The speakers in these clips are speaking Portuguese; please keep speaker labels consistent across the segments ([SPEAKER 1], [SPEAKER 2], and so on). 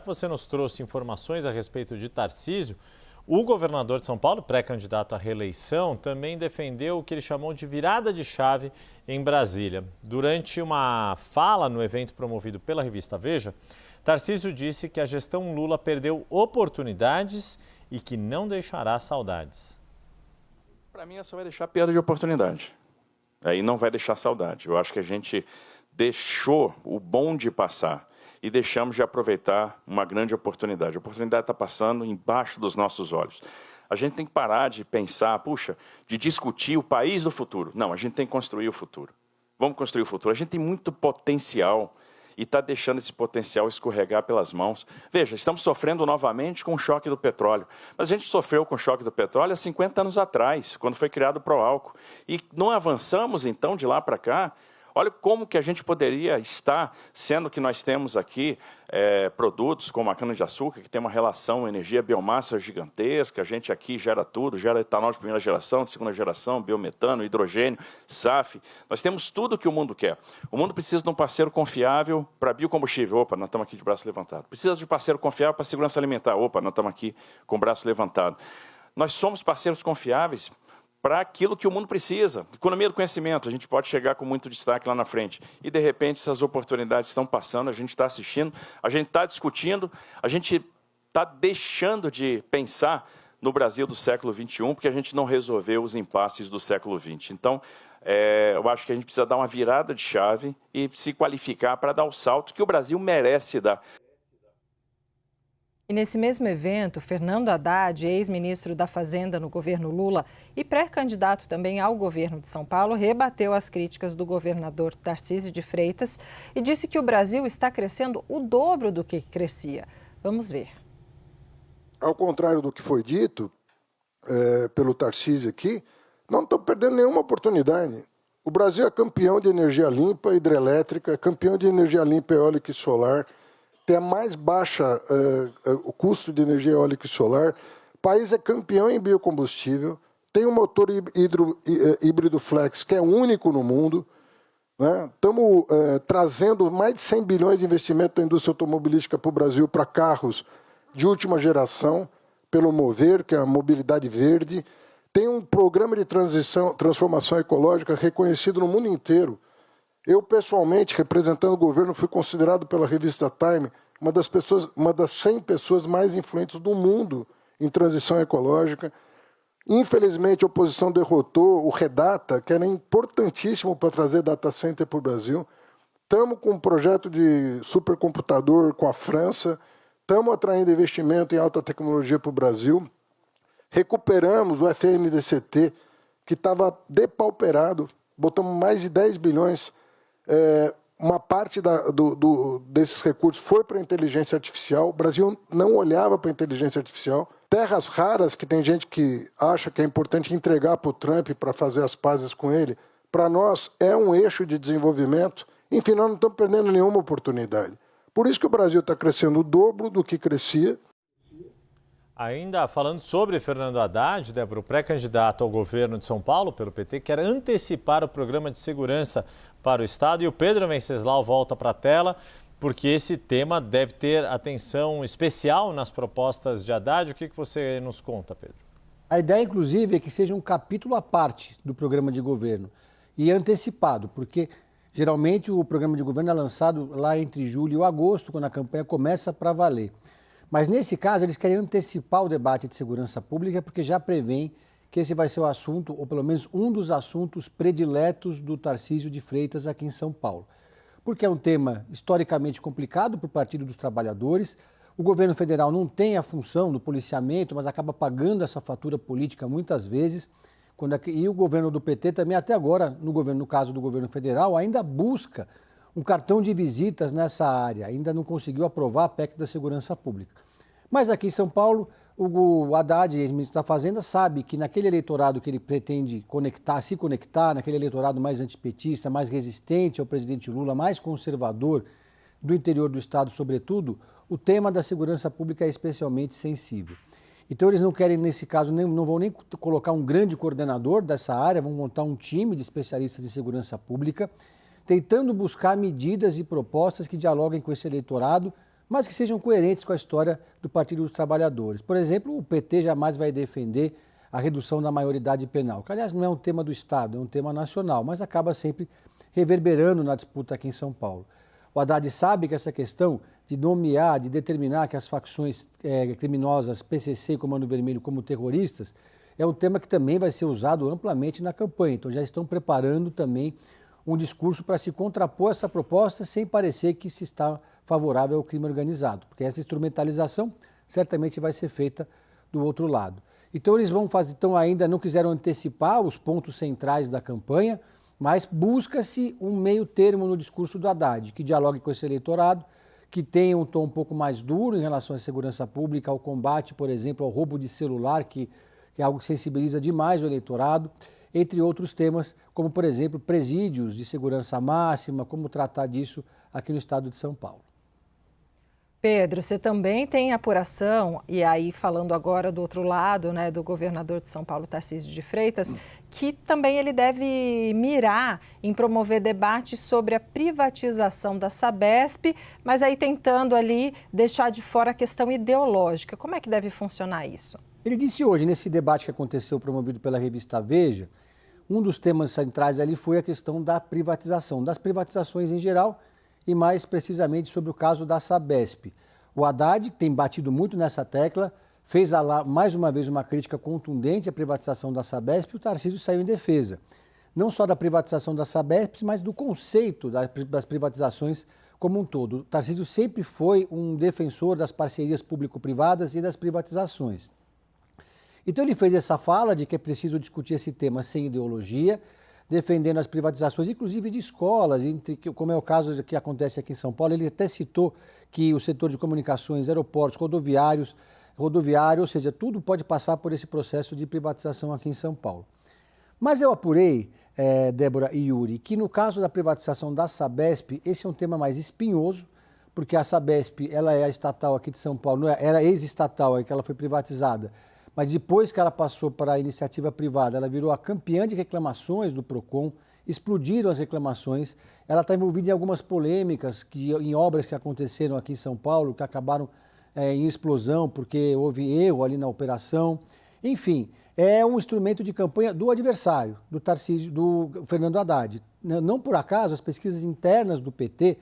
[SPEAKER 1] que você nos trouxe informações a respeito de Tarcísio, o governador de São Paulo, pré-candidato à reeleição, também defendeu o que ele chamou de virada de chave em Brasília. Durante uma fala no evento promovido pela revista Veja, Tarcísio disse que a gestão Lula perdeu oportunidades e que não deixará saudades.
[SPEAKER 2] Para mim, só vai deixar perda de oportunidade. Aí não vai deixar saudade. Eu acho que a gente deixou o bonde passar e deixamos de aproveitar uma grande oportunidade. A oportunidade está passando embaixo dos nossos olhos. A gente tem que parar de pensar, puxa, de discutir o país do futuro. Não, a gente tem que construir o futuro. Vamos construir o futuro. A gente tem muito potencial e está deixando esse potencial escorregar pelas mãos. Veja, estamos sofrendo novamente com o choque do petróleo. Mas a gente sofreu com o choque do petróleo há 50 anos atrás, quando foi criado o Proálcool. E não avançamos, então, de lá para cá. Olha como que a gente poderia estar, sendo que nós temos aqui produtos como a cana-de-açúcar, que tem uma relação energia-biomassa gigantesca, a gente aqui gera tudo, gera etanol de primeira geração, de segunda geração, biometano, hidrogênio, SAF. Nós temos tudo que o mundo quer. O mundo precisa de um parceiro confiável para biocombustível. Opa, nós estamos aqui de braço levantado. Precisa de um parceiro confiável para segurança alimentar. Opa, nós estamos aqui com o braço levantado. Nós somos parceiros confiáveis para aquilo que o mundo precisa. Economia do conhecimento, a gente pode chegar com muito destaque lá na frente. E, de repente, essas oportunidades estão passando, a gente está assistindo, a gente está discutindo, a gente está deixando de pensar no Brasil do século XXI, porque a gente não resolveu os impasses do século XX. Então, eu acho que a gente precisa dar uma virada de chave e se qualificar para dar o salto que o Brasil merece dar.
[SPEAKER 3] E nesse mesmo evento, Fernando Haddad, ex-ministro da Fazenda no governo Lula e pré-candidato também ao governo de São Paulo, rebateu as críticas do governador Tarcísio de Freitas e disse que o Brasil está crescendo o dobro do que crescia. Vamos ver.
[SPEAKER 4] Ao contrário do que foi dito pelo Tarcísio aqui, não estamos perdendo nenhuma oportunidade. O Brasil é campeão de energia limpa, hidrelétrica, campeão de energia limpa, eólica e solar, tem a mais baixa o custo de energia eólica e solar. O país é campeão em biocombustível, tem um motor híbrido flex que é único no mundo. Né? Estamos trazendo mais de 100 bilhões de investimento da indústria automobilística para o Brasil, para carros de última geração, pelo Mover, que é a mobilidade verde. Tem um programa de transformação ecológica reconhecido no mundo inteiro. Eu, pessoalmente, representando o governo, fui considerado pela revista Time uma das 100 pessoas mais influentes do mundo em transição ecológica. Infelizmente, a oposição derrotou o Redata, que era importantíssimo para trazer data center para o Brasil. Estamos com um projeto de supercomputador com a França, estamos atraindo investimento em alta tecnologia para o Brasil. Recuperamos o FNDCT, que estava depauperado, botamos mais de 10 bilhões. Uma parte desses recursos foi para a inteligência artificial. O Brasil não olhava para a inteligência artificial. Terras raras, que tem gente que acha que é importante entregar para o Trump para fazer as pazes com ele, para nós é um eixo de desenvolvimento. Enfim, nós não estamos perdendo nenhuma oportunidade. Por isso que o Brasil está crescendo o dobro do que crescia.
[SPEAKER 1] Ainda falando sobre Fernando Haddad, Débora, o pré-candidato ao governo de São Paulo pelo PT quer antecipar o programa de segurança para o Estado. E o Pedro Venceslau volta para a tela, porque esse tema deve ter atenção especial nas propostas de Haddad. O que você nos conta, Pedro?
[SPEAKER 5] A ideia, inclusive, é que seja um capítulo à parte do programa de governo e antecipado, porque geralmente o programa de governo é lançado lá entre julho e agosto, quando a campanha começa para valer. Mas, nesse caso, eles querem antecipar o debate de segurança pública porque já prevêem que esse vai ser o assunto, ou pelo menos um dos assuntos prediletos do Tarcísio de Freitas aqui em São Paulo. Porque é um tema historicamente complicado para o Partido dos Trabalhadores. O governo federal não tem a função do policiamento, mas acaba pagando essa fatura política muitas vezes. E o governo do PT também, até agora, no caso do governo federal, ainda busca um cartão de visitas nessa área, ainda não conseguiu aprovar a PEC da Segurança Pública. Mas aqui em São Paulo, o Haddad, ex-ministro da Fazenda, sabe que naquele eleitorado que ele pretende se conectar, naquele eleitorado mais antipetista, mais resistente ao presidente Lula, mais conservador do interior do Estado, sobretudo, o tema da segurança pública é especialmente sensível. Então eles não querem, nesse caso, não vão nem colocar um grande coordenador dessa área, vão montar um time de especialistas em segurança pública, tentando buscar medidas e propostas que dialoguem com esse eleitorado mas que sejam coerentes com a história do Partido dos Trabalhadores. Por exemplo, o PT jamais vai defender a redução da maioridade penal, que aliás não é um tema do Estado, é um tema nacional, mas acaba sempre reverberando na disputa aqui em São Paulo. O Haddad sabe que essa questão de nomear, de determinar que as facções criminosas PCC e Comando Vermelho como terroristas é um tema que também vai ser usado amplamente na campanha. Então já estão preparando também um discurso para se contrapor a essa proposta sem parecer que se está favorável ao crime organizado, porque essa instrumentalização certamente vai ser feita do outro lado. Então eles vão fazer, então ainda não quiseram antecipar os pontos centrais da campanha, mas busca-se um meio termo no discurso do Haddad, que dialogue com esse eleitorado, que tenha um tom um pouco mais duro em relação à segurança pública, ao combate, por exemplo, ao roubo de celular, que é algo que sensibiliza demais o eleitorado, entre outros temas, como, por exemplo, presídios de segurança máxima, como tratar disso aqui no estado de São Paulo.
[SPEAKER 3] Pedro, você também tem apuração, e aí falando agora do outro lado, né, do governador de São Paulo, Tarcísio de Freitas, que também ele deve mirar em promover debates sobre a privatização da Sabesp, mas aí tentando ali deixar de fora a questão ideológica. Como é que deve funcionar isso?
[SPEAKER 5] Ele disse hoje, nesse debate que aconteceu, promovido pela revista Veja, um dos temas centrais ali foi a questão da privatização, das privatizações em geral, e mais precisamente sobre o caso da Sabesp. O Haddad tem batido muito nessa tecla, fez mais uma vez uma crítica contundente à privatização da Sabesp e o Tarcísio saiu em defesa. Não só da privatização da Sabesp, mas do conceito das privatizações como um todo. O Tarcísio sempre foi um defensor das parcerias público-privadas e das privatizações. Então ele fez essa fala de que é preciso discutir esse tema sem ideologia, defendendo as privatizações, inclusive de escolas, como é o caso que acontece aqui em São Paulo. Ele até citou que o setor de comunicações, aeroportos, rodoviário, ou seja, tudo pode passar por esse processo de privatização aqui em São Paulo. Mas eu apurei, Débora e Yuri, que no caso da privatização da Sabesp, esse é um tema mais espinhoso, porque a Sabesp ela é a estatal aqui de São Paulo, era ex-estatal, aí que ela foi privatizada, mas depois que ela passou para a iniciativa privada, ela virou a campeã de reclamações do PROCON, explodiram as reclamações, ela está envolvida em algumas polêmicas, em obras que aconteceram aqui em São Paulo, que acabaram em explosão, porque houve erro ali na operação. Enfim, é um instrumento de campanha do adversário, do Tarcísio, do Fernando Haddad. Não por acaso, as pesquisas internas do PT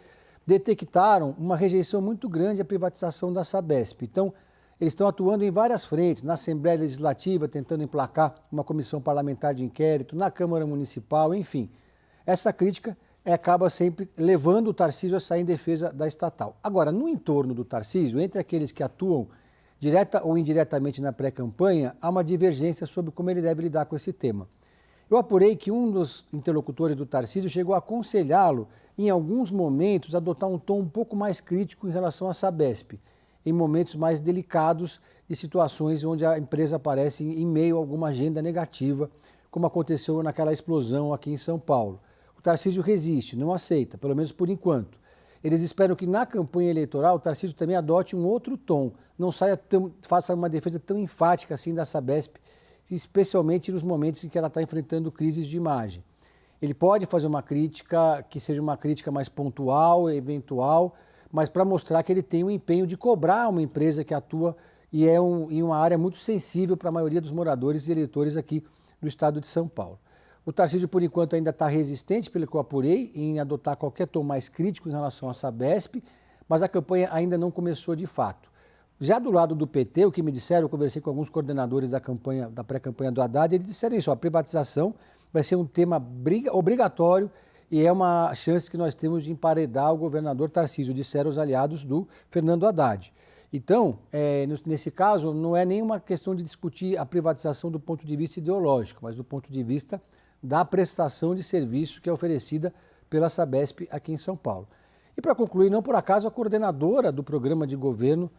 [SPEAKER 5] detectaram uma rejeição muito grande à privatização da Sabesp. Então, eles estão atuando em várias frentes, na Assembleia Legislativa, tentando emplacar uma comissão parlamentar de inquérito, na Câmara Municipal, enfim. Essa crítica acaba sempre levando o Tarcísio a sair em defesa da estatal. Agora, no entorno do Tarcísio, entre aqueles que atuam direta ou indiretamente na pré-campanha, há uma divergência sobre como ele deve lidar com esse tema. Eu apurei que um dos interlocutores do Tarcísio chegou a aconselhá-lo, em alguns momentos, a adotar um tom um pouco mais crítico em relação à Sabesp, em momentos mais delicados de situações onde a empresa aparece em meio a alguma agenda negativa, como aconteceu naquela explosão aqui em São Paulo. O Tarcísio resiste, não aceita, pelo menos por enquanto. Eles esperam que na campanha eleitoral o Tarcísio também adote um outro tom, não faça uma defesa tão enfática assim da Sabesp, especialmente nos momentos em que ela está enfrentando crises de imagem. Ele pode fazer uma crítica que seja uma crítica mais pontual, eventual, mas para mostrar que ele tem o empenho de cobrar uma empresa que atua e é em uma área muito sensível para a maioria dos moradores e eleitores aqui do estado de São Paulo. O Tarcísio, por enquanto, ainda está resistente, pelo que eu apurei, em adotar qualquer tom mais crítico em relação à Sabesp, mas a campanha ainda não começou de fato. Já do lado do PT, o que me disseram, eu conversei com alguns coordenadores da pré-campanha do Haddad, eles disseram isso, a privatização vai ser um tema obrigatório e é uma chance que nós temos de emparedar o governador Tarcísio, disseram os aliados do Fernando Haddad. Então, nesse caso, não é nenhuma questão de discutir a privatização do ponto de vista ideológico, mas do ponto de vista da prestação de serviço que é oferecida pela Sabesp aqui em São Paulo. E para concluir, não por acaso, a coordenadora do programa de governo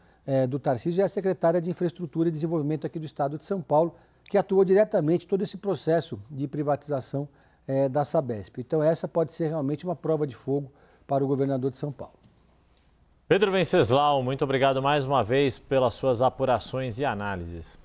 [SPEAKER 5] do Tarcísio é a secretária de Infraestrutura e Desenvolvimento aqui do estado de São Paulo, que atuou diretamente todo esse processo de privatização da Sabesp. Então essa pode ser realmente uma prova de fogo para o governador de São Paulo.
[SPEAKER 1] Pedro Venceslau, muito obrigado mais uma vez pelas suas apurações e análises.